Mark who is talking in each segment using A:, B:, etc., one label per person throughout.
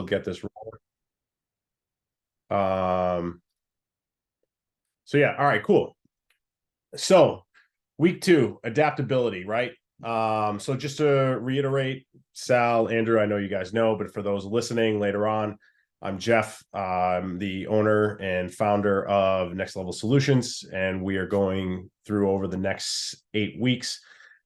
A: get this rolling. So yeah, all right, cool. So week 2, adaptability, right? So just to reiterate, Sal, Andrew, I know you guys know, but for those listening later on, I'm Jeff. I'm the owner and founder of Next Level Solutions, and we are going through over the next 8 weeks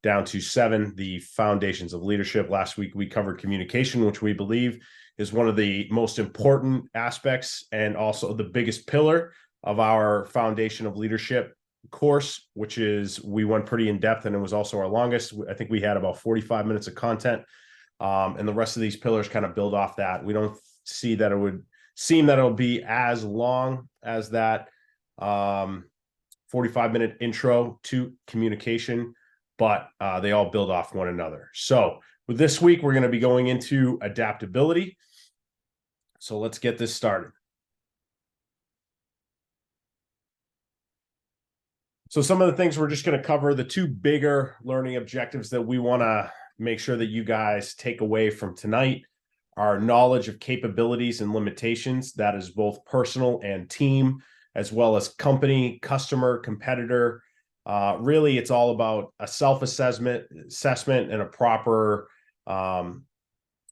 A: down to 7, the foundations of leadership. Last week, we covered communication, which we believe is one of the most important aspects and also the biggest pillar of our foundation of leadership course, which is we went pretty in depth, and it was also our longest. I think we had about 45 minutes of content, and the rest of these pillars kind of build off that. We don't see that it would seem that it'll be as long as that 45-minute intro to communication, but they all build off one another. So with this week, we're going to be going into adaptability. So let's get this started. So some of the things we're just going to cover, the 2 bigger learning objectives that we want to make sure that you guys take away from tonight are knowledge of capabilities and limitations. That is both personal and team, as well as company, customer, competitor. Really, it's all about a self-assessment and a proper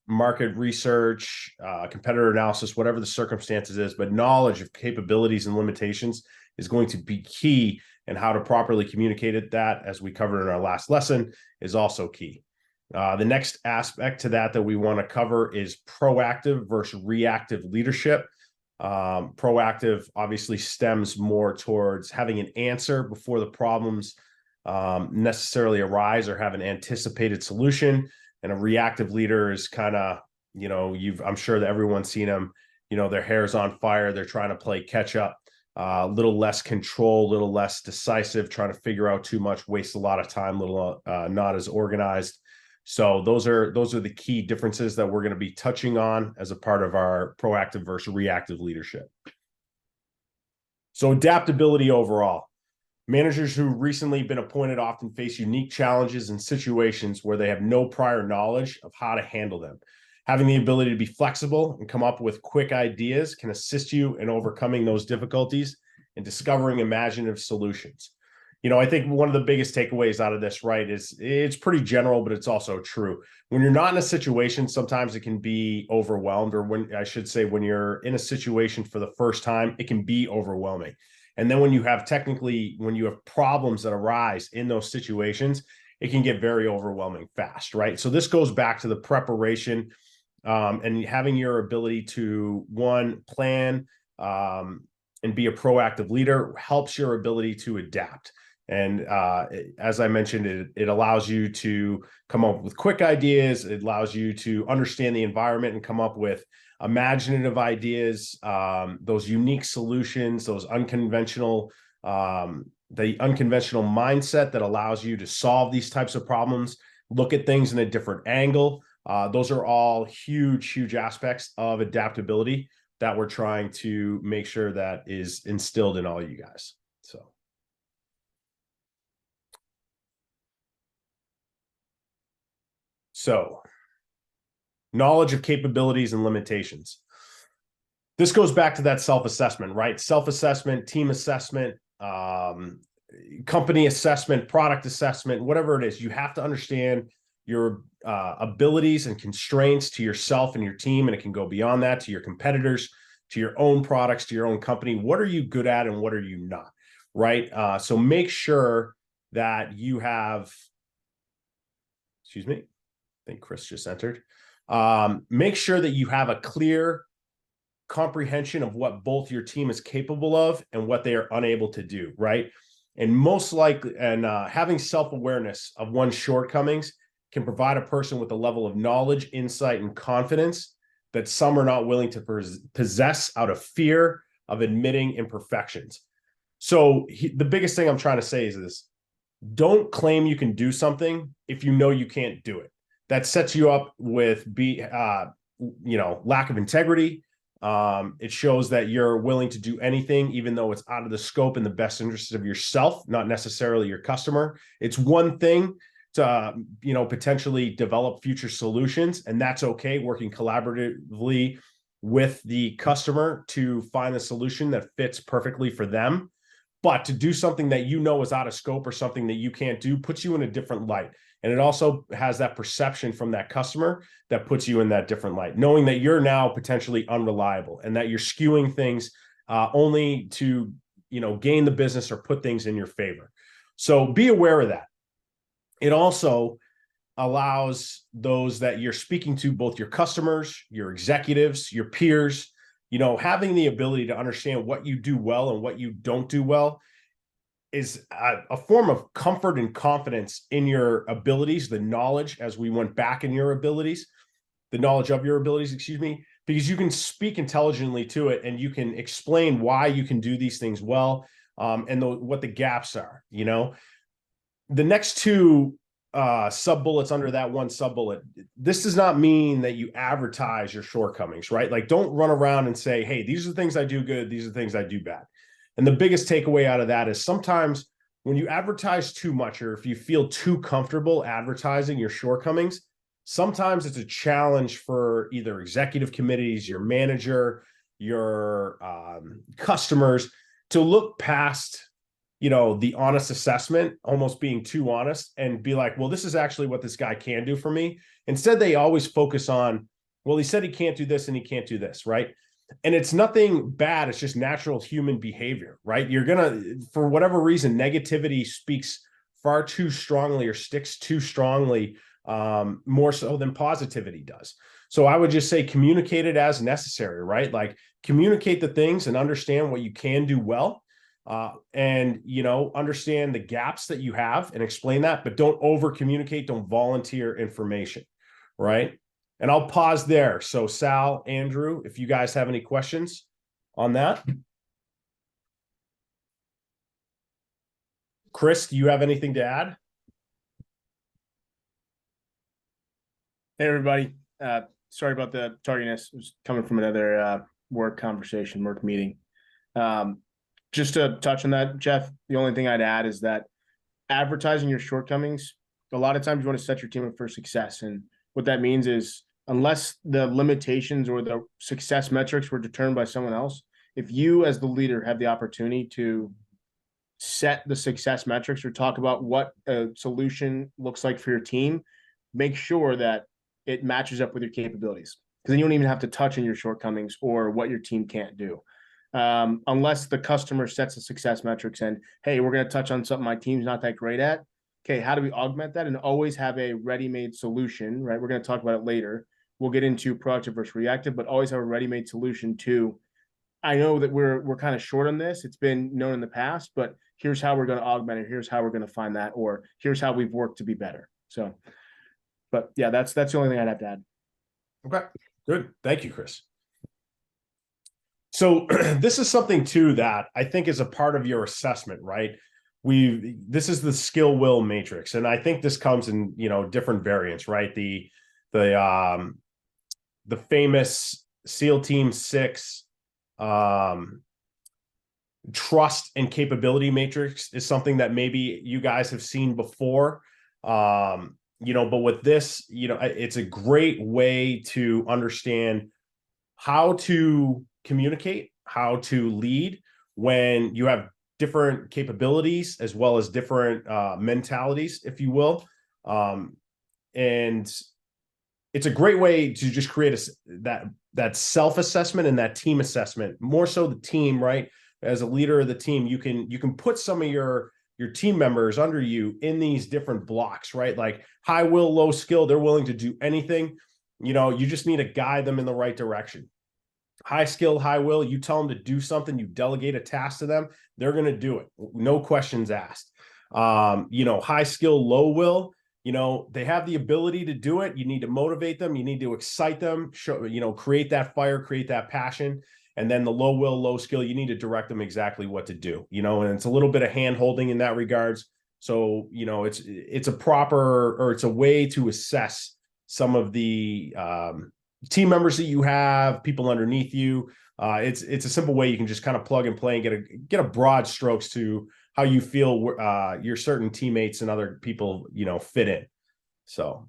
A: market research, competitor analysis, whatever the circumstances is, but knowledge of capabilities and limitations is going to be key, and how to properly communicate that, as we covered in our last lesson, is also key. The next aspect to that we want to cover is proactive versus reactive leadership. Proactive obviously stems more towards having an answer before the problems necessarily arise, or have an anticipated solution. And a reactive leader is kind of, I'm sure that everyone's seen them, their hair's on fire. They're trying to play catch up, a little less control, a little less decisive, trying to figure out too much, waste a lot of time, little not as organized. So those are the key differences that we're going to be touching on as a part of our proactive versus reactive leadership. So adaptability overall. Managers who recently been appointed often face unique challenges and situations where they have no prior knowledge of how to handle them. Having the ability to be flexible and come up with quick ideas can assist you in overcoming those difficulties and discovering imaginative solutions. I think one of the biggest takeaways out of this, right, is it's pretty general, but it's also true. When you're not in a situation, sometimes it can be overwhelmed, or when you're in a situation for the first time, it can be overwhelming. And then when you have problems that arise in those situations, it can get very overwhelming fast, right? So this goes back to the preparation, and having your ability to, one, plan and be a proactive leader helps your ability to adapt. And as I mentioned, it allows you to come up with quick ideas. It allows you to understand the environment and come up with imaginative ideas, those unique solutions, those unconventional, the unconventional mindset that allows you to solve these types of problems, look at things in a different angle. Those are all huge aspects of adaptability that we're trying to make sure that is instilled in all you guys. So knowledge of capabilities and limitations. This goes back to that self-assessment, right? Self-assessment, team assessment, company assessment, product assessment, whatever it is. You have to understand your abilities and constraints to yourself and your team, and it can go beyond that to your competitors, to your own products, to your own company. What are you good at and what are you not, right? So make sure that you have, excuse me, I think Chris just entered. Make sure that you have a clear comprehension of what both your team is capable of and what they are unable to do, right? And most likely, having self-awareness of one's shortcomings can provide a person with a level of knowledge, insight, and confidence that some are not willing to possess out of fear of admitting imperfections. So the biggest thing I'm trying to say is this: don't claim you can do something if you know you can't do it. That sets you up with lack of integrity. It shows that you're willing to do anything, even though it's out of the scope and the best interest of yourself, not necessarily your customer. It's one thing to, potentially develop future solutions. And that's okay, working collaboratively with the customer to find a solution that fits perfectly for them. But to do something that is out of scope or something that you can't do puts you in a different light. And it also has that perception from that customer that puts you in that different light, knowing that you're now potentially unreliable and that you're skewing things only to, gain the business or put things in your favor. So be aware of that. It also allows those that you're speaking to, both your customers, your executives, your peers, having the ability to understand what you do well and what you don't do well is a form of comfort and confidence in your abilities, the knowledge, as we went back in your abilities, the knowledge of your abilities, excuse me, because you can speak intelligently to it and you can explain why you can do these things well, and what the gaps are. The next two sub bullets under that one sub bullet, this does not mean that you advertise your shortcomings, right? Like, don't run around and say, hey, these are the things I do good, these are the things I do bad. And the biggest takeaway out of that is sometimes when you advertise too much, or if you feel too comfortable advertising your shortcomings, sometimes it's a challenge for either executive committees, your manager, your customers, to look past the honest assessment, almost being too honest, and be like, well, this is actually what this guy can do for me. Instead, they always focus on, well, he said he can't do this and he can't do this, right? And it's nothing bad. It's just natural human behavior, right? You're for whatever reason, negativity speaks far too strongly or sticks too strongly, more so than positivity does. So I would just say communicate it as necessary, right? Like, communicate the things and understand what you can do well. And understand the gaps that you have and explain that, but don't over communicate, don't volunteer information, right? And I'll pause there. So Sal, Andrew, if you guys have any questions on that. Chris, do you have anything to add?
B: Hey, everybody. Sorry about the tardiness. It was coming from another work meeting. Just to touch on that, Jeff, the only thing I'd add is that advertising your shortcomings, a lot of times you want to set your team up for success. And what that means is, unless the limitations or the success metrics were determined by someone else, if you as the leader have the opportunity to set the success metrics or talk about what a solution looks like for your team, make sure that it matches up with your capabilities. Because then you don't even have to touch on your shortcomings or what your team can't do. Unless the customer sets the success metrics and, hey, we're going to touch on something my team's not that great at. Okay, how do we augment that? And always have a ready-made solution, right? We're going to talk about it later. We'll get into proactive versus reactive, but always have a ready-made solution to, I know that we're kind of short on this. It's been known in the past, but here's how we're going to augment it. Here's how we're going to find that, or here's how we've worked to be better. So, but yeah, that's the only thing I'd have to add.
A: Okay, good. Thank you, Chris. So this is something too that I think is a part of your assessment, right? This is the skill will matrix, and I think this comes in different variants, right? The famous SEAL Team 6 trust and capability matrix is something that maybe you guys have seen before. But with this, it's a great way to understand how to communicate, how to lead when you have different capabilities as well as different mentalities, if you will. And it's a great way to just create that self-assessment and that team assessment, more so the team, right? As a leader of the team, you can put some of your team members under you in these different blocks, right? Like high will, low skill, they're willing to do anything. You just need to guide them in the right direction. High skill, high will, you tell them to do something, you delegate a task to them, they're going to do it. No questions asked. High skill, low will, they have the ability to do it. You need to motivate them. You need to excite them, create that fire, create that passion. And then the low will, low skill, you need to direct them exactly what to do, and it's a little bit of hand holding in that regards. So, it's a way to assess some of the team members that you have, people underneath you. It's a simple way you can just kind of plug and play and get a broad strokes to how you feel your certain teammates and other people, fit in. So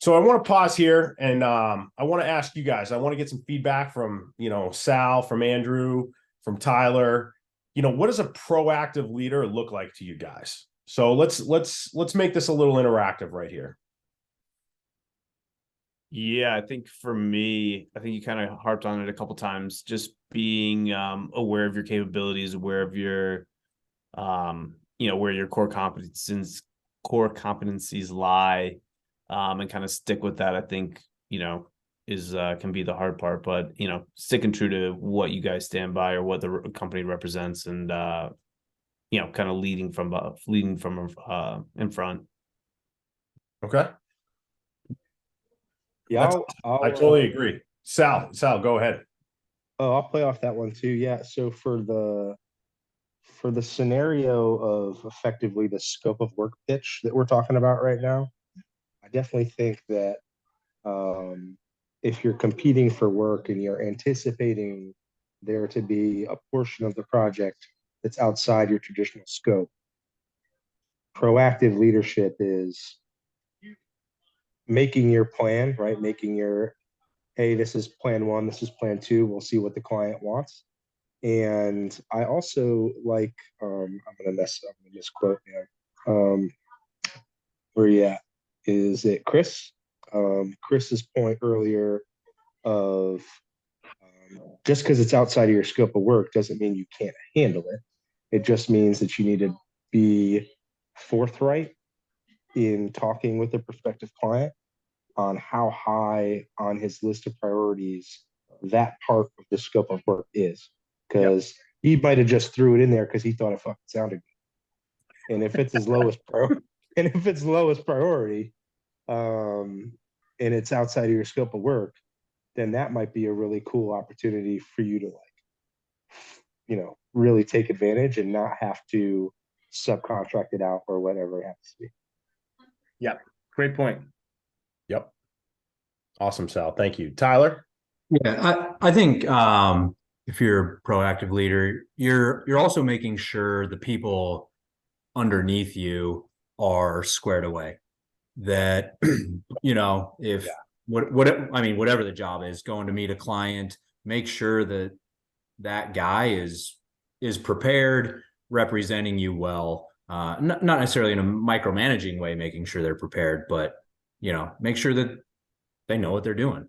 A: I want to pause here, and I want to ask you guys. I want to get some feedback from Sal, from Andrew, from Tyler. What does a proactive leader look like to you guys? So let's make this a little interactive right here.
C: Yeah, I think for me, I think you kind of harped on it a couple times. Just being aware of your capabilities, aware of your where your core competencies lie, and kind of stick with that. I think is can be the hard part, but sticking true to what you guys stand by or what the company represents, and kind of leading from in front.
A: Okay.
D: Yeah,
A: I totally agree. Sal, go ahead.
D: I'll play off that one too. Yeah. So for the scenario of effectively the scope of work pitch that we're talking about right now, I definitely think that if you're competing for work and you're anticipating there to be a portion of the project that's outside your traditional scope, proactive leadership is making your plan, right? Making your, hey, this is plan one, this is plan two, we'll see what the client wants. And I also like, I'm gonna misquote now. Where you at? Is it Chris? Chris's point earlier of just because it's outside of your scope of work doesn't mean you can't handle it. It just means that you need to be forthright in talking with a prospective client on how high on his list of priorities that part of the scope of work is. Because he might have just threw it in there because he thought it fucking sounded good. And if it's his lowest priority, and it's outside of your scope of work, then that might be a really cool opportunity for you to really take advantage and not have to subcontract it out or whatever it happens to be.
B: Yeah, great point.
A: Yep. Awesome, Sal. Thank you. Tyler?
E: Yeah, I think if you're a proactive leader, you're also making sure the people underneath you are squared away. That if whatever the job is, going to meet a client, make sure that guy is prepared, representing you well. Not necessarily in a micromanaging way, making sure they're prepared, but make sure that they know what they're doing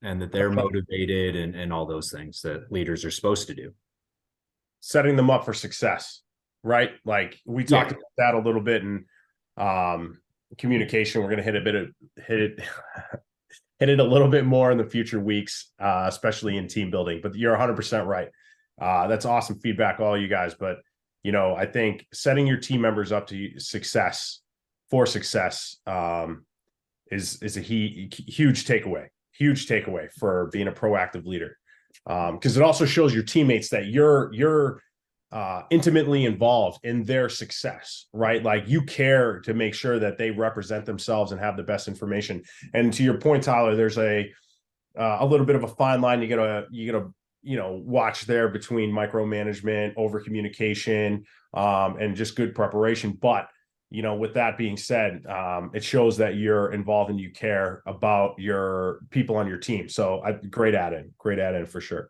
E: and that they're motivated and all those things that leaders are supposed to do.
A: Setting them up for success, right? Like we talked about that a little bit in communication. We're going to hit it a little bit more in the future weeks, especially in team building, but you're 100% right. That's awesome feedback, all you guys. But, I think setting your team members up to success is a huge takeaway for being a proactive leader. Because it also shows your teammates that you're intimately involved in their success, right? Like you care to make sure that they represent themselves and have the best information. And to your point, Tyler, there's a little bit of a fine line you gotta watch there between micromanagement, over communication, and just good preparation. But with that being said, it shows that you're involved and you care about your people on your team. So great add-in for sure.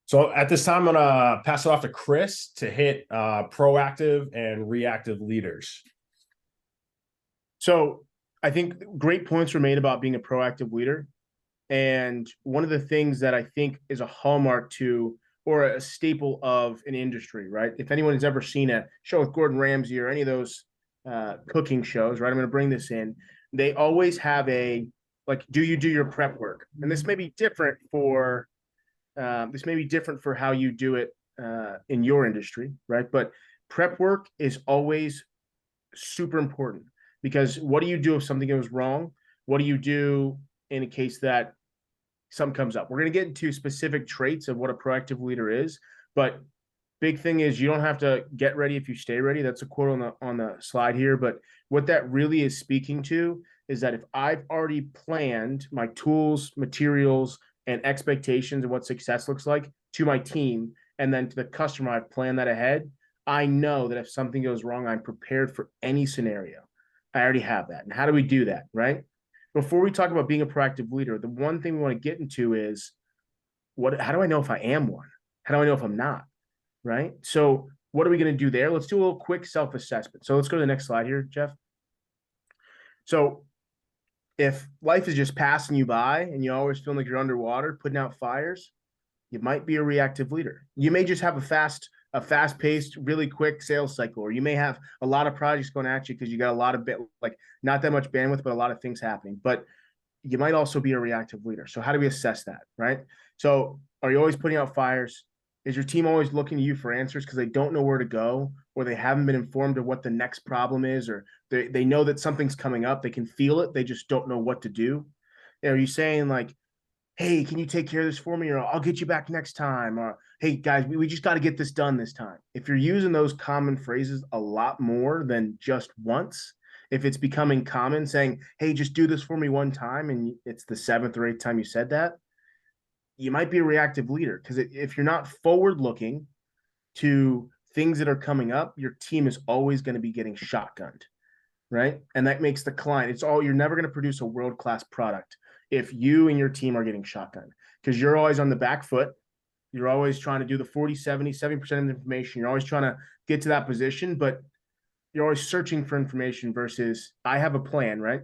A: So at this time, I'm gonna pass it off to Chris to hit proactive and reactive leaders.
B: So I think great points were made about being a proactive leader. And one of the things that I think is a hallmark to, or a staple of an industry, right? If anyone has ever seen a show with Gordon Ramsay or any of those cooking shows, right? I'm going to bring this in. They always have do you do your prep work? And this may be different for how you do it in your industry, right? But prep work is always super important, because what do you do if something goes wrong? What do you do in a case that something comes up? We're going to get into specific traits of what a proactive leader is, but big thing is you don't have to get ready if you stay ready. That's a quote on the slide here. But what that really is speaking to is that if I've already planned my tools, materials, and expectations of what success looks like to my team, and then to the customer, I've planned that ahead. I know that if something goes wrong, I'm prepared for any scenario. I already have that. And how do we do that, right? Before we talk about being a proactive leader, the one thing we want to get into is how do I know if I am one? How do I know if I'm not? Right? So what are we going to do there? Let's do a little quick self-assessment. So let's go to the next slide here, Jeff. So if life is just passing you by and you always feel like you're underwater, putting out fires, you might be a reactive leader. You may just have a fast-paced, really quick sales cycle, or you may have a lot of projects going at you because you got a lot of not that much bandwidth, but a lot of things happening. But you might also be a reactive leader. So how do we assess that, right? So are you always putting out fires? Is your team always looking to you for answers because they don't know where to go, or they haven't been informed of what the next problem is, or they know that something's coming up, they can feel it, they just don't know what to do? Are you saying like, hey, can you take care of this for me, or I'll get you back next time, or hey guys, we just got to get this done this time? If you're using those common phrases a lot more than just once, if it's becoming common saying, hey, just do this for me one time, and it's the 7th or 8th time you said that, you might be a reactive leader. Because if you're not forward looking to things that are coming up, your team is always going to be getting shotgunned, right? And that makes the client, you're never going to produce a world-class product if you and your team are getting shotgunned, because you're always on the back foot. You're always trying to do the 70% of the information. You're always trying to get to that position, but you're always searching for information versus I have a plan, right?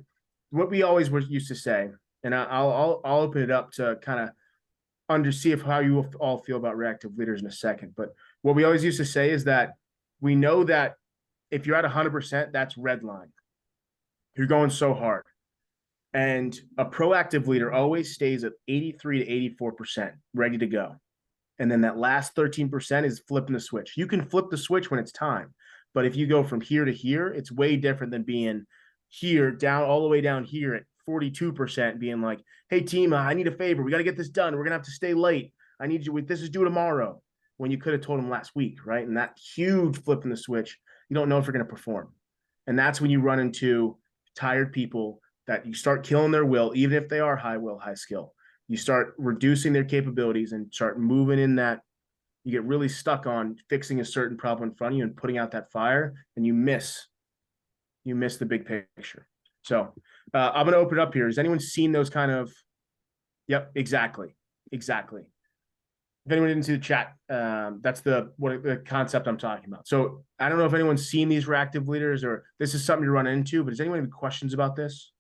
B: What we always used to say, and I'll open it up to kind of see if how you all feel about reactive leaders in a second. But what we always used to say is that we know that if you're at 100%, that's red line. You're going so hard. And a proactive leader always stays at 83 to 84% ready to go. And then that last 13% is flipping the switch. You can flip the switch when it's time. But if you go from here to here, it's way different than being here down all the way down here at 42%, being like, hey team, I need a favor. We got to get this done. We're going to have to stay late. I need you. This is due tomorrow, when you could have told them last week, right? And that huge flipping the switch, you don't know if you're going to perform. And that's when you run into tired people that you start killing their will, even if they are high will, high skill. You start reducing their capabilities and start moving in that. You get really stuck on fixing a certain problem in front of you and putting out that fire, and you miss the big picture. So I'm going to open it up here. Has anyone seen those kind of? Yep, exactly. If anyone didn't see the chat, that's the concept I'm talking about. So I don't know if anyone's seen these reactive leaders or this is something you run into, but does anyone have any questions about this?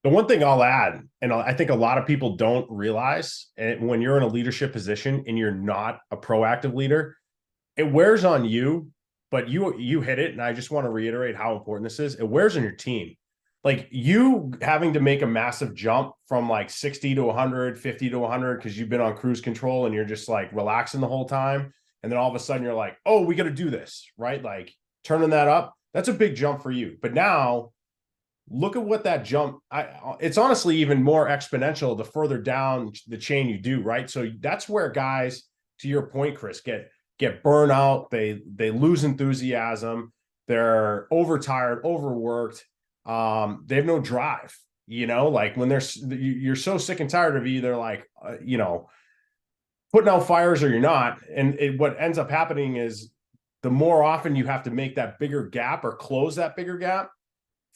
A: The one thing I'll add, and I think a lot of people don't realize, and when you're in a leadership position and you're not a proactive leader, it wears on you, but you hit it. And I just want to reiterate how important this is. It wears on your team. Like you having to make a massive jump from like 60 to 100, 50 to 100, because you've been on cruise control and you're just like relaxing the whole time. And then all of a sudden you're like, oh, we got to do this, right? Like turning that up, that's a big jump for you. But now look at what that jump, it's honestly even more exponential the further down the chain you do, right? So that's where guys, to your point, Chris, get burnt out. They lose enthusiasm. They're overtired, overworked. They have no drive, like when you're so sick and tired of either like, putting out fires or you're not. And what ends up happening is the more often you have to make that bigger gap or close that bigger gap,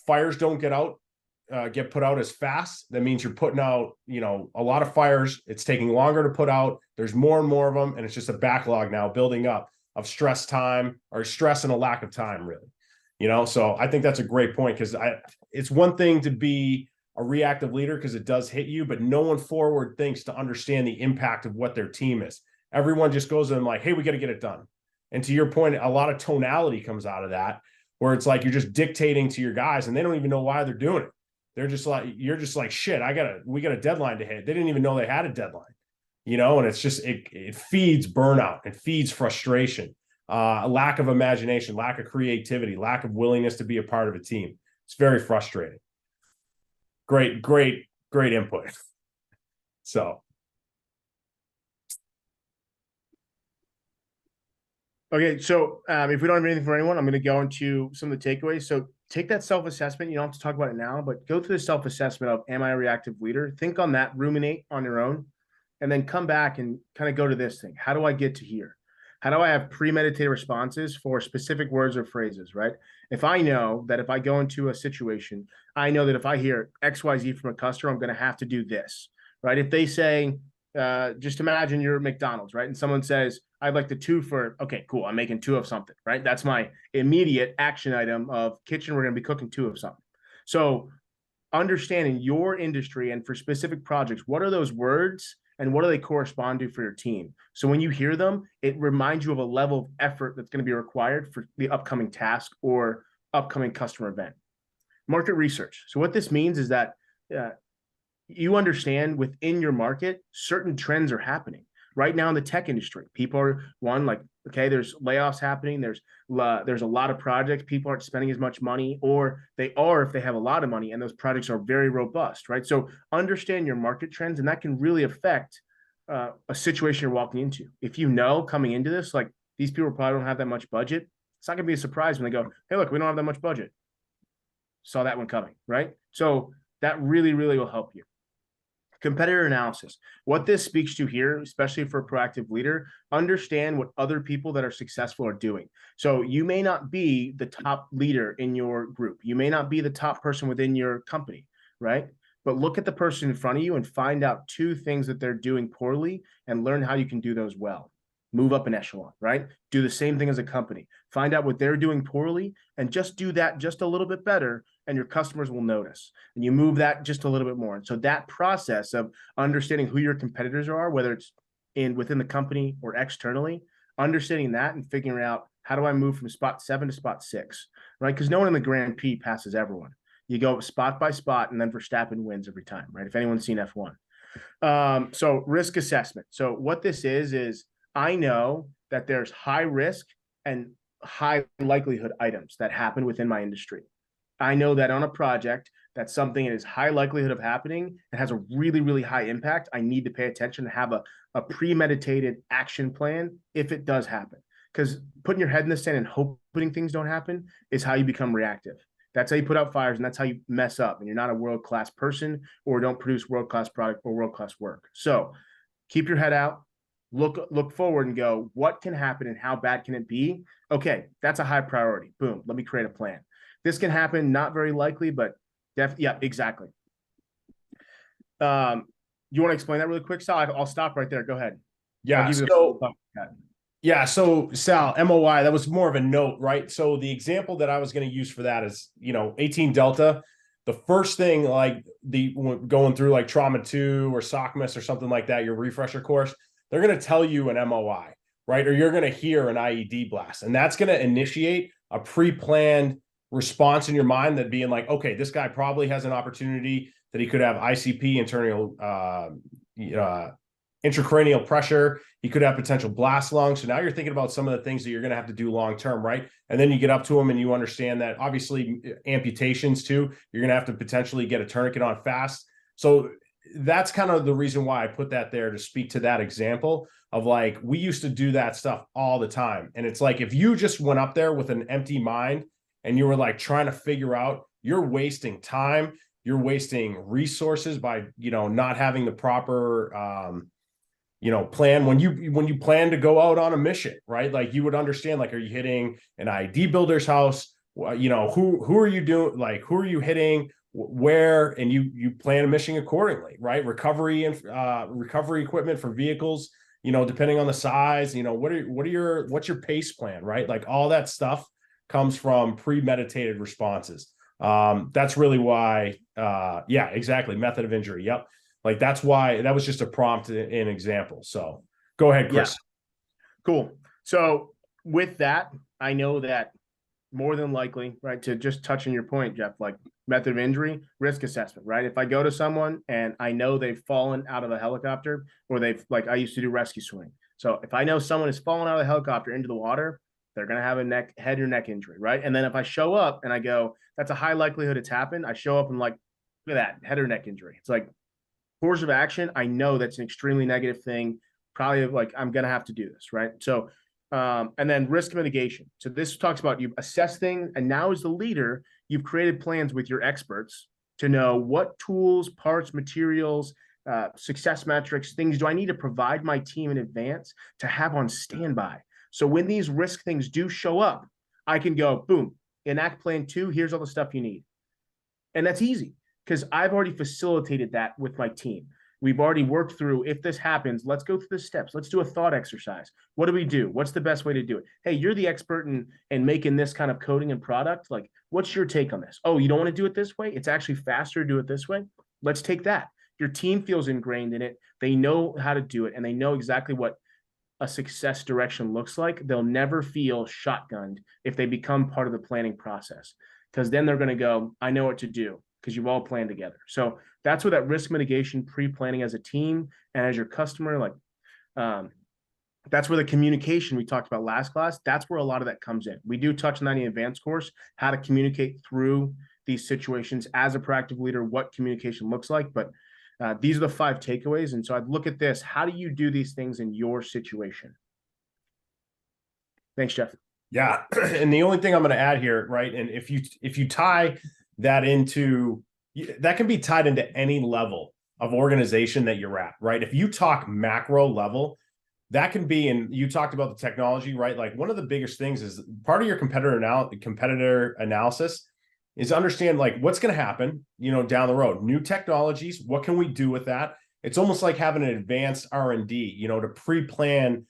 A: fires don't get put out as fast. That means you're putting out, a lot of fires. It's taking longer to put out. There's more and more of them. And it's just a backlog now building up of stress and a lack of time, really. So I think that's a great point, because it's one thing to be a reactive leader because it does hit you, but no one forward thinks to understand the impact of what their team is. Everyone just goes in like, hey, we got to get it done. And to your point, a lot of tonality comes out of that, where it's like you're just dictating to your guys and they don't even know why they're doing it. They're just like, you're just like, shit, we got a deadline to hit. They didn't even know they had a deadline, and it's just, it feeds burnout, it feeds frustration, a lack of imagination, lack of creativity, lack of willingness to be a part of a team. It's very frustrating. Great input. So.
B: Okay, so if we don't have anything for anyone, I'm going to go into some of the takeaways. So take that self-assessment. You don't have to talk about it now, but go through the self-assessment of, am I a reactive leader? Think on that, ruminate on your own, and then come back and kind of go to this thing. How do I get to here? How do I have premeditated responses for specific words or phrases, right? If I know that if I go into a situation, I know that if I hear XYZ from a customer, I'm going to have to do this, right? If they say, just imagine you're McDonald's, right? And someone says, I'd like the 2 for, okay, cool. I'm making 2 of something, right? That's my immediate action item of kitchen. We're going to be cooking 2 of something. So understanding your industry and for specific projects, what are those words and what do they correspond to for your team? So when you hear them, it reminds you of a level of effort that's going to be required for the upcoming task or upcoming customer event. Market research. So what this means is that you understand within your market, certain trends are happening. Right now in the tech industry, people are okay, there's layoffs happening. There's a lot of projects. People aren't spending as much money, or they are if they have a lot of money, and those projects are very robust, right? So understand your market trends, and that can really affect a situation you're walking into. If you know coming into this, like these people probably don't have that much budget, it's not going to be a surprise when they go, hey, look, we don't have that much budget. Saw that one coming, right? So that really, really will help you. Competitor analysis. What this speaks to here, especially for a proactive leader, understand what other people that are successful are doing. So you may not be the top leader in your group. You may not be the top person within your company, right? But look at the person in front of you and find out 2 things that they're doing poorly and learn how you can do those well. Move up an echelon, right? Do the same thing as a company. Find out what they're doing poorly and just do that just a little bit better, and your customers will notice. And you move that just a little bit more. And so that process of understanding who your competitors are, whether it's within the company or externally, understanding that and figuring out, how do I move from spot 7 to spot 6, right? Because no one in the Grand Prix passes everyone. You go spot by spot, and then Verstappen wins every time, right? If anyone's seen F1. So risk assessment. So what this is I know that there's high risk and high likelihood items that happen within my industry. I know that on a project, that's something that is high likelihood of happening and has a really, really high impact. I need to pay attention and have a premeditated action plan if it does happen. Because putting your head in the sand and hoping things don't happen is how you become reactive. That's how you put out fires, and that's how you mess up, and you're not a world-class person or don't produce world-class product or world-class work. So keep your head out. Look forward and go, what can happen and how bad can it be? Okay, that's a high priority. Boom, let me create a plan. This can happen, not very likely, but yeah, exactly. You want to explain that really quick, Sal? I'll stop right there. Go ahead.
A: Yeah. So Sal, MOI, that was more of a note, right? So the example that I was going to use for that is, 18 Delta. The first thing, like going through like Trauma 2 or SOCMAS or something like that, your refresher course, they're going to tell you an MOI, right? Or you're going to hear an IED blast, and that's going to initiate a pre-planned response in your mind that being like, okay, this guy probably has an opportunity that he could have ICP, internal intracranial pressure. He could have potential blast lung. So now you're thinking about some of the things that you're going to have to do long-term, right? And then you get up to him and you understand that obviously amputations too, you're going to have to potentially get a tourniquet on fast. So that's kind of the reason why I put that there, to speak to that example of like, we used to do that stuff all the time. And it's like, if you just went up there with an empty mind and you were like trying to figure out, you're wasting time, you're wasting resources by, not having the proper, plan when you plan to go out on a mission, right? Like you would understand, like, are you hitting an ID builder's house? Who are you doing? Like, who are you hitting? Where? And you plan a mission accordingly, right? Recovery and recovery equipment for vehicles, depending on the size, what's your pace plan, right? Like all that stuff comes from premeditated responses. That's really why, yeah, exactly. Method of injury. Yep. Like that's why that was just a prompt, an example. So go ahead, Chris.
B: Yeah. Cool. So with that, I know that more than likely, right, to just touch on your point, Jeff, like method of injury, risk assessment, right? If I go to someone and I know they've fallen out of a helicopter, or I used to do rescue swimming. So if I know someone has fallen out of the helicopter into the water, they're going to have a head or neck injury, right? And then if I show up and I go, that's a high likelihood it's happened. I show up and like, look at that, head or neck injury. It's like, course of action, I know that's an extremely negative thing. Probably like, I'm going to have to do this, right? So, and then risk mitigation. So this talks about you assess things, and now as the leader, you've created plans with your experts to know what tools, parts, materials, success metrics, things do I need to provide my team in advance to have on standby. So when these risk things do show up, I can go, boom, enact plan 2, here's all the stuff you need. And that's easy because I've already facilitated that with my team. We've already worked through, if this happens, let's go through the steps. Let's do a thought exercise. What do we do? What's the best way to do it? Hey, you're the expert in making this kind of coding and product. Like, what's your take on this? Oh, you don't want to do it this way? It's actually faster to do it this way. Let's take that. Your team feels ingrained in it. They know how to do it, and they know exactly what a success direction looks like. They'll never feel shotgunned if they become part of the planning process, because then they're going to go, I know what to do, because you've all planned together. So that's where that risk mitigation, pre-planning as a team and as your customer, like that's where the communication we talked about last class, that's where a lot of that comes in. We do touch on that in the advanced course, how to communicate through these situations as a proactive leader, what communication looks like. But these are the 5 takeaways. And so I'd look at this. How do you do these things in your situation? Thanks, Jeff.
A: Yeah. And the only thing I'm going to add here, right? And if you tie that into, that can be tied into any level of organization that you're at, right? If you talk macro level, that can be, and you talked about the technology, right? Like one of the biggest things is part of your competitor analysis is understand like what's going to happen, down the road, new technologies, what can we do with that? It's almost like having an advanced R&D, to pre-plan,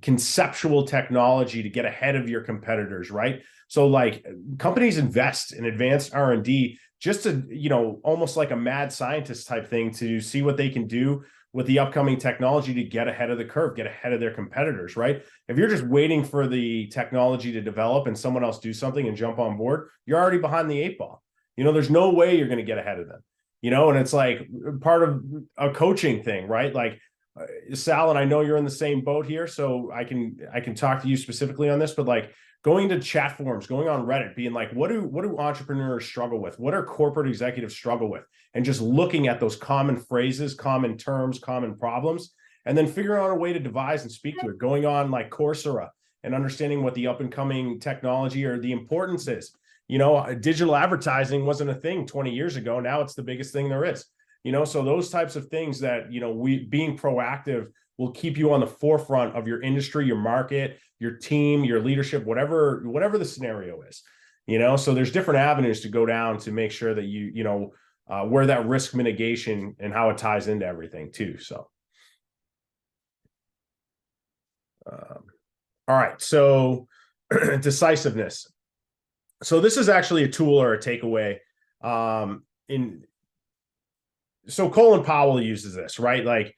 A: conceptual technology to get ahead of your competitors, right? So like companies invest in advanced R&D just to, almost like a mad scientist type thing to see what they can do with the upcoming technology to get ahead of the curve, get ahead of their competitors, right? If you're just waiting for the technology to develop and someone else do something and jump on board, you're already behind the 8 ball. There's no way you're going to get ahead of them, and it's like part of a coaching thing, right? Like Sal, and I know you're in the same boat here, so I can talk to you specifically on this, but like going to chat forums, going on Reddit, being like, what do entrepreneurs struggle with? What are corporate executives struggle with? And just looking at those common phrases, common terms, common problems, and then figuring out a way to devise and speak to it. Going on like Coursera and understanding what the up and coming technology or the importance is. Digital advertising wasn't a thing 20 years ago. Now it's the biggest thing there is. So those types of things that, we being proactive will keep you on the forefront of your industry, your market, your team, your leadership, whatever the scenario is, so there's different avenues to go down to make sure that where that risk mitigation and how it ties into everything too. So, all right. So decisiveness. So this is actually a tool or a takeaway. So Colin Powell uses this, right?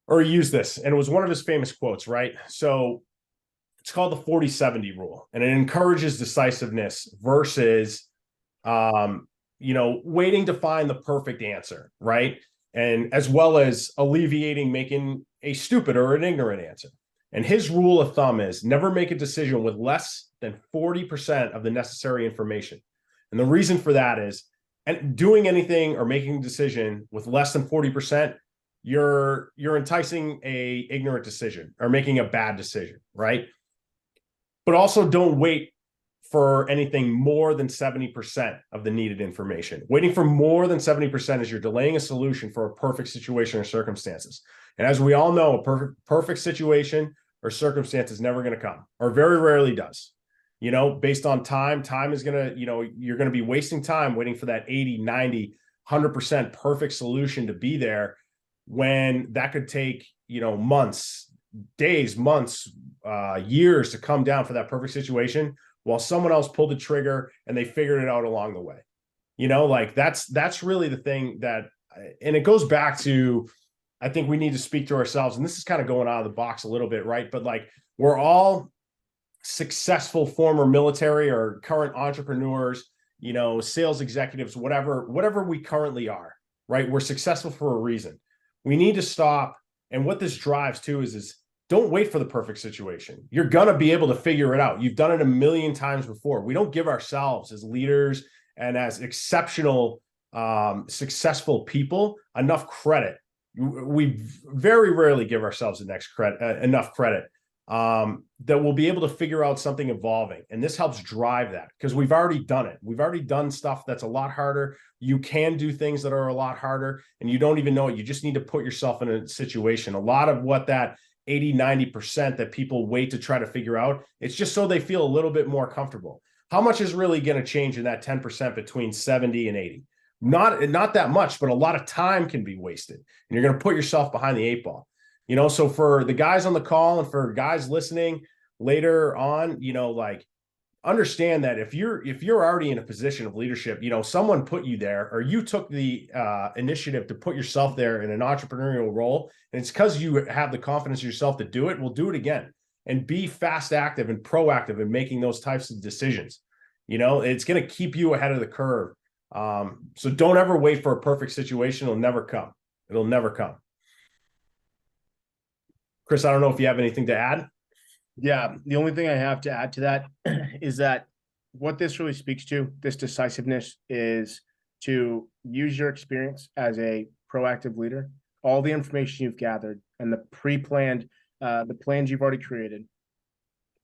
A: Or he used this, and it was one of his famous quotes, right? So it's called the 40-70 rule, and it encourages decisiveness versus, waiting to find the perfect answer, right? And as well as making a stupid or an ignorant answer. And his rule of thumb is never make a decision with less than 40% of the necessary information. And the reason for that is, and doing anything or making a decision with less than 40%, you're enticing a ignorant decision or making a bad decision, right? But also don't wait for anything more than 70% of the needed information. Waiting for more than 70% is you're delaying a solution for a perfect situation or circumstances. And as we all know, a perfect situation or circumstance is never going to come, or very rarely does. Based on time is going to, you're going to be wasting time waiting for that 80, 90, 100% perfect solution to be there, when that could take, months, days, months, years to come down for that perfect situation, while someone else pulled the trigger and they figured it out along the way. That's really the thing that, and it goes back to, I think we need to speak to ourselves, and this is kind of going out of the box a little bit, right? But like, we're all successful former military or current entrepreneurs, sales executives, whatever we currently are, right? We're successful for a reason. We need to stop. And what this drives to is don't wait for the perfect situation. You're going to be able to figure it out. You've done it a million times before. We don't give ourselves as leaders and as exceptional, successful people enough credit. We very rarely give ourselves enough credit that will be able to figure out something evolving. And this helps drive that because we've already done it. We've already done stuff that's a lot harder. You can do things that are a lot harder and you don't even know it. You just need to put yourself in a situation. A lot of what that 80-90% that people wait to try to figure out, it's just so they feel a little bit more comfortable. How much is really going to change in that 10% between 70 and 80? Not that much, but a lot of time can be wasted. And you're going to put yourself behind the 8 ball. So for the guys on the call and for guys listening later on, like understand that if you're already in a position of leadership, someone put you there or you took the initiative to put yourself there in an entrepreneurial role. And it's because you have the confidence in yourself to do it. We'll do it again and be fast, active and proactive in making those types of decisions. It's going to keep you ahead of the curve. So don't ever wait for a perfect situation. It'll never come. It'll never come. Chris, I don't know if you have anything to add.
B: Yeah, the only thing I have to add to that is that what this really speaks to, this decisiveness, is to use your experience as a proactive leader, all the information you've gathered and the pre-planned, the plans you've already created,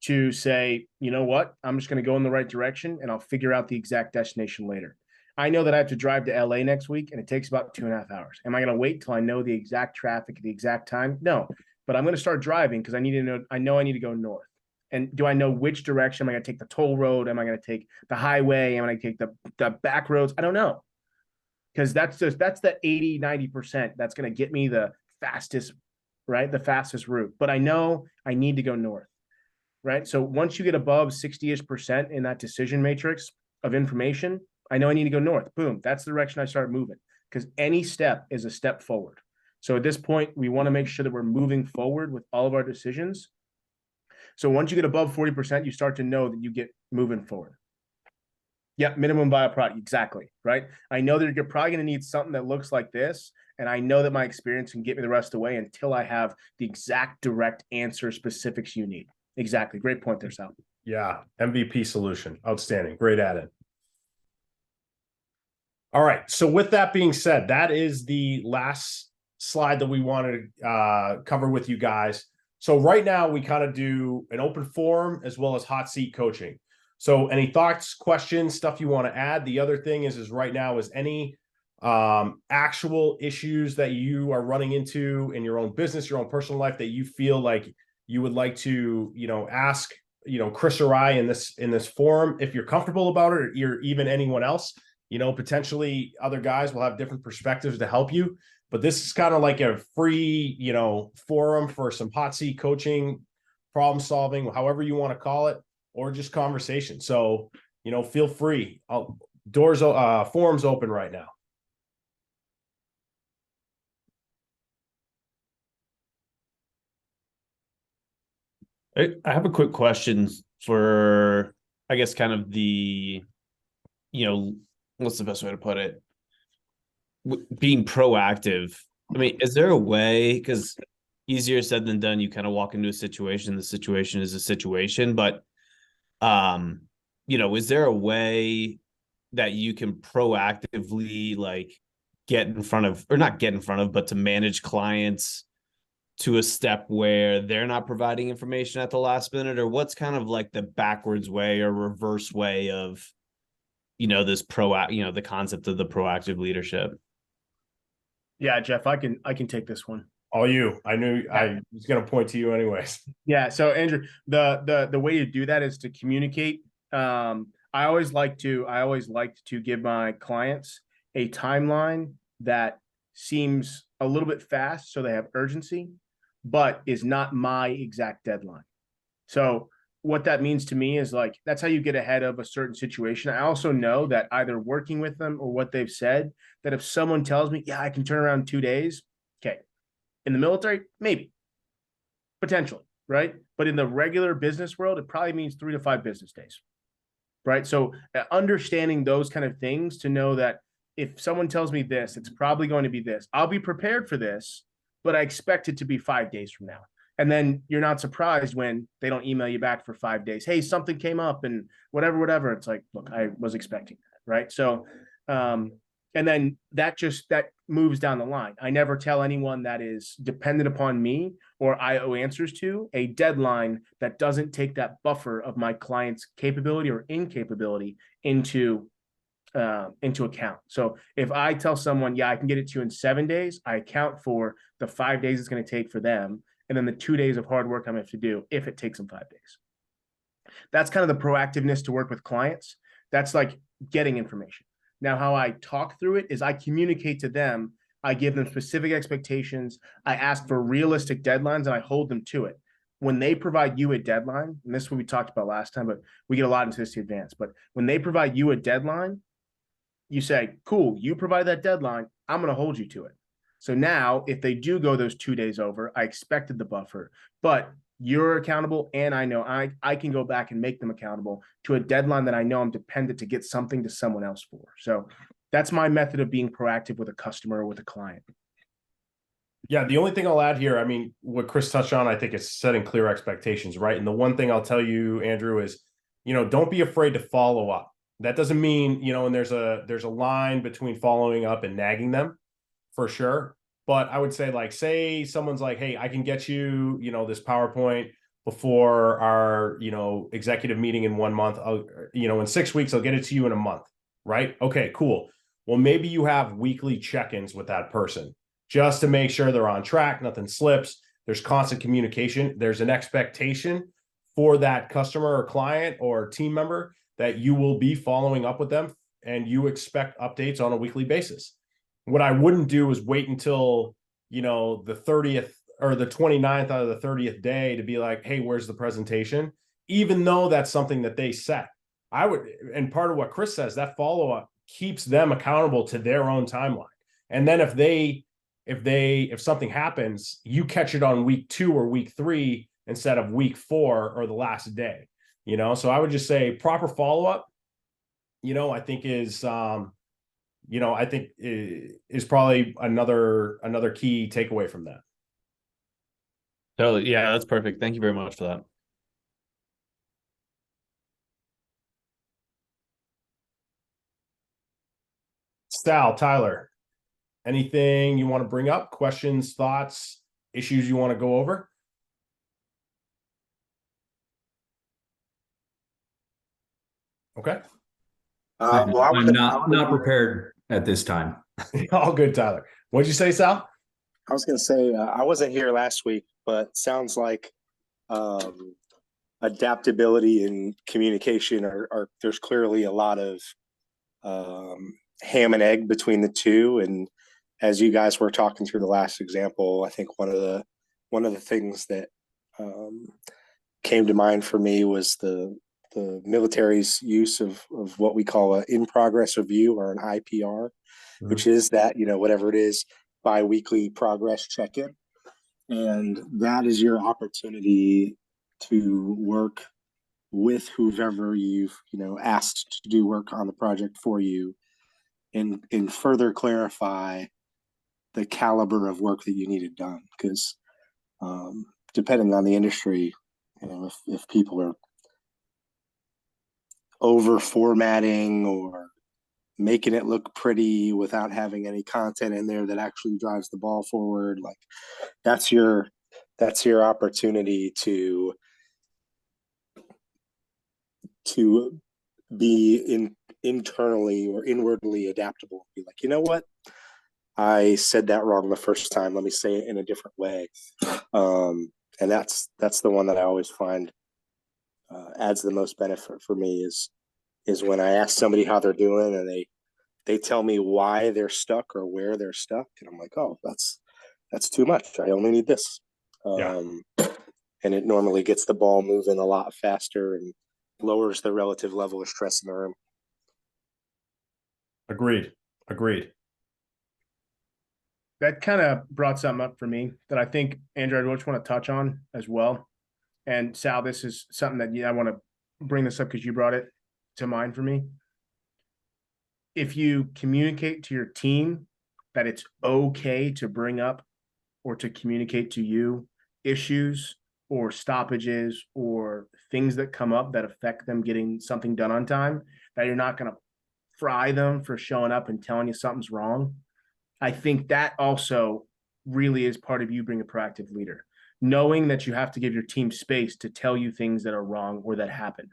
B: to say, you know what, I'm just going to go in the right direction and I'll figure out the exact destination later. I know that I have to drive to LA next week and it takes about 2.5 hours. Am I going to wait till I know the exact traffic at the exact time? No. But I'm going to start driving because I know I need to go north. And do I know which direction? Am I going to take the toll road? Am I going to take the highway? Am I going to take the back roads? I don't know. Because that's the 80-90% that's going to get me the fastest, right? The fastest route. But I know I need to go north, right? So once you get above 60-ish% in that decision matrix of information, I know I need to go north. Boom. That's the direction I start moving because any step is a step forward. So at this point, we want to make sure that we're moving forward with all of our decisions. So once you get above 40%, you start to know that you get moving forward. Yeah, minimum viable product. Exactly. Right. I know that you're probably going to need something that looks like this. And I know that my experience can get me the rest of the way until I have the exact direct answer specifics you need. Exactly. Great point there, Sal.
A: Yeah. MVP solution. Outstanding. Great add-in. All right. So with that being said, that is the last slide that we wanted to cover with you guys. So right now we kind of do an open forum as well as hot seat coaching. So any thoughts, questions, stuff you want to add? The other thing is right now is any actual issues that you are running into in your own business, your own personal life that you feel like you would like to, ask, Chris or I in this forum, if you're comfortable about it, or even anyone else, potentially other guys will have different perspectives to help you. But this is kind of like a free, forum for some hot seat coaching, problem solving, however you want to call it, or just conversation. So, feel free. Forums open right now.
C: I have a quick question for, I guess, kind of the, what's the best way to put it? Being proactive. I mean, is there a way, because easier said than done, you kind of walk into a situation, the situation is a situation, but is there a way that you can proactively like get in front of, or not get in front of, but to manage clients to a step where they're not providing information at the last minute? Or what's kind of like the backwards way or reverse way of this the concept of the proactive leadership?
B: Yeah, Jeff, I can take this one.
A: All you. I knew I was going to point to you anyways.
B: Yeah. So Andrew, the way to do that is to communicate. I always liked to give my clients a timeline that seems a little bit fast, so they have urgency, but is not my exact deadline. So what that means to me is like, that's how you get ahead of a certain situation. I also know that either working with them or what they've said, that if someone tells me, yeah, I can turn around in 2 days. Okay. In the military, maybe, potentially, right? But in the regular business world, it probably means 3 to 5 business days, right? So understanding those kind of things to know that if someone tells me this, it's probably going to be this. I'll be prepared for this, but I expect it to be 5 days from now. And then you're not surprised when they don't email you back for 5 days. Hey, something came up and whatever. It's like, look, I was expecting that, right? So And then that moves down the line. I never tell anyone that is dependent upon me or I owe answers to a deadline that doesn't take that buffer of my client's capability or incapability into account. So if I tell someone, yeah, I can get it to you in 7 days, I account for the 5 days it's going to take for them, and then the 2 days of hard work I'm going to have to do if it takes them 5 days. That's kind of the proactiveness to work with clients. That's like getting information. Now, how I talk through it is I communicate to them. I give them specific expectations. I ask for realistic deadlines and I hold them to it. When they provide you a deadline, and this is what we talked about last time, but we get a lot into this in advance. But when they provide you a deadline, you say, cool, you provide that deadline, I'm going to hold you to it. So now if they do go those 2 days over, I expected the buffer, but you're accountable. And I know I can go back and make them accountable to a deadline that I know I'm dependent to get something to someone else for. So that's my method of being proactive with a customer or with a client.
A: Yeah, the only thing I'll add here, I mean, what Chris touched on, I think it's setting clear expectations, right? And the one thing I'll tell you, Andrew, is, don't be afraid to follow up. That doesn't mean, and there's a line between following up and nagging them for sure. But I would say, like, say someone's like, hey, I can get you, this PowerPoint before our, executive meeting in 1 month. In 6 weeks, I'll get it to you in a month, right? Okay, cool. Well, maybe you have weekly check-ins with that person just to make sure they're on track, nothing slips. There's constant communication. There's an expectation for that customer or client or team member that you will be following up with them and you expect updates on a weekly basis. What I wouldn't do is wait until, the 30th or the 29th out of the 30th day to be like, hey, where's the presentation? Even though that's something that they set. I would, and part of what Chris says, that follow-up keeps them accountable to their own timeline. And then if something happens, you catch it on week 2 or week 3 instead of week 4 or the last day, so I would just say proper follow-up, I think is, is probably another key takeaway from that.
C: Totally. Yeah, that's perfect. Thank you very much for that.
A: Sal, Tyler, anything you want to bring up? Questions, thoughts, issues you want to go over? Okay.
E: I'm not prepared at this time.
A: All good, Tyler. What'd you say, Sal?
D: I was going to say, I wasn't here last week, but sounds like adaptability and communication are there's clearly a lot of ham and egg between the two. And as you guys were talking through the last example, I think one of the things that came to mind for me was the military's use of what we call an in-progress review, or an IPR, which is that, whatever it is, bi-weekly progress check-in. And that is your opportunity to work with whoever you've, asked to do work on the project for you, and further clarify the caliber of work that you needed done. Because depending on the industry, if people are over formatting or making it look pretty without having any content in there that actually drives the ball forward, like that's your opportunity to be internally or inwardly adaptable. Be like, you know what, I said that wrong the first time, let me say it in a different way. And that's the one that I always find adds the most benefit for me is when I ask somebody how they're doing and they tell me why they're stuck or where they're stuck, and I'm like, oh, that's too much, I only need this. And it normally gets the ball moving a lot faster and lowers the relative level of stress in the room.
A: Agreed.
B: That kind of brought something up for me that I think, Andrew, I just want to touch on as well. And Sal, this is something that I want to bring this up because you brought it to mind for me. If you communicate to your team that it's okay to bring up or to communicate to you issues or stoppages or things that come up that affect them getting something done on time, that you're not going to fry them for showing up and telling you something's wrong. I think that also really is part of you being a proactive leader, knowing that you have to give your team space to tell you things that are wrong or that happen.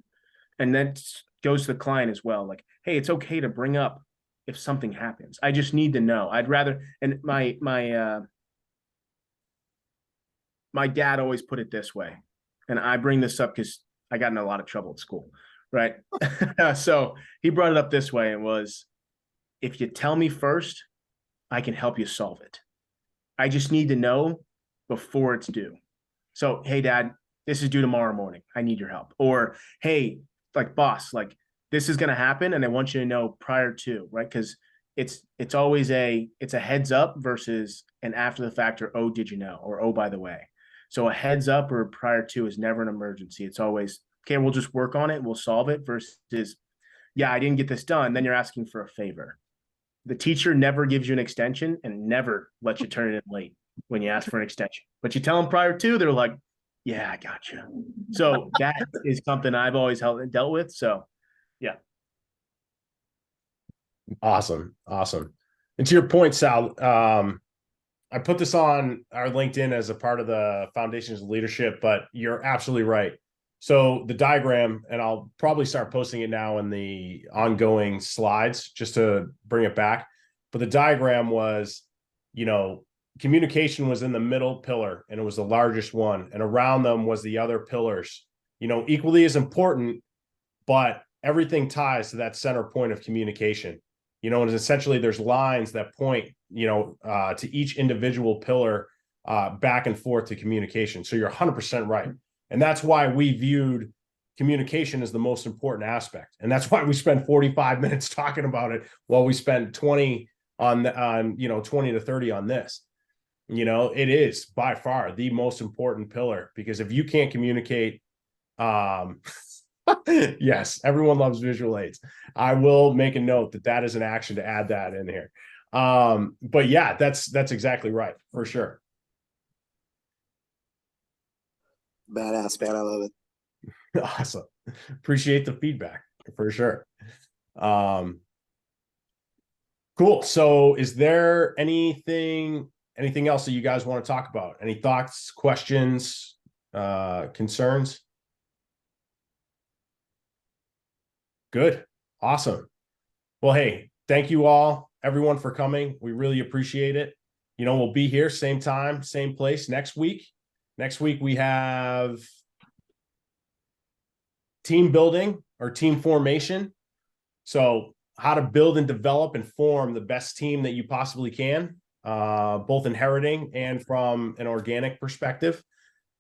B: And that goes to the client as well. Like, hey, it's okay to bring up if something happens. I just need to know. I'd rather, and my dad always put it this way, and I bring this up because I got in a lot of trouble at school, right? So he brought it up this way, and was, if you tell me first, I can help you solve it. I just need to know before it's due. So, hey, Dad, this is due tomorrow morning. I need your help. Or, hey, like, boss, like, this is going to happen, and I want you to know prior to, right? Because it's always it's a heads up versus an after the fact, or, oh, did you know? Or, oh, by the way. So a heads up or prior to is never an emergency. It's always, okay, we'll just work on it. We'll solve it, versus, yeah, I didn't get this done. Then you're asking for a favor. The teacher never gives you an extension and never lets you turn it in late when you ask for an extension. But you tell them prior to, they're like, yeah, I got you. So that is something I've always dealt with. So, yeah.
A: Awesome. And to your point, Sal, I put this on our LinkedIn as a part of the Foundations of Leadership, but you're absolutely right. So the diagram, and I'll probably start posting it now in the ongoing slides just to bring it back. But the diagram was, communication was in the middle pillar, and it was the largest one. And around them was the other pillars, equally as important, but everything ties to that center point of communication. And essentially there's lines that point, to each individual pillar back and forth to communication. So you're 100% right. And that's why we viewed communication as the most important aspect. And that's why we spent 45 minutes talking about it, while we spent 20 on 20 to 30 on this. It is by far the most important pillar, because if you can't communicate, yes, everyone loves visual aids. I will make a note that is an action to add that in here. But yeah, that's exactly right, for sure.
F: Badass, man. I love it.
A: Awesome. Appreciate the feedback, for sure. Cool. So is there anything else that you guys want to talk about? Any thoughts, questions, concerns? Good. Awesome. Well, hey, thank you all, everyone, for coming. We really appreciate it. We'll be here same time, same place next week. Next week, we have team building or team formation. So how to build and develop and form the best team that you possibly can, both inheriting and from an organic perspective.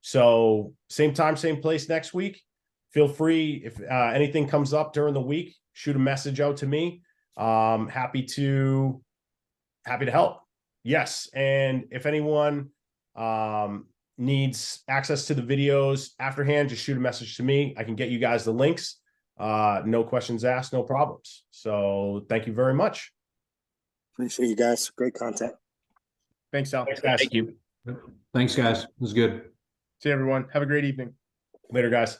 A: So same time, same place next week. Feel free, if anything comes up during the week, shoot a message out to me. Happy to help. Yes. And if anyone needs access to the videos afterhand, just shoot a message to me. I can get you guys the links. No questions asked, no problems. So thank you very much.
F: Appreciate you guys. Great content.
B: Thanks, Sal.
A: Thanks, guys.
C: Thank you.
E: Thanks, guys. It was good.
B: See everyone. Have a great evening.
A: Later, guys.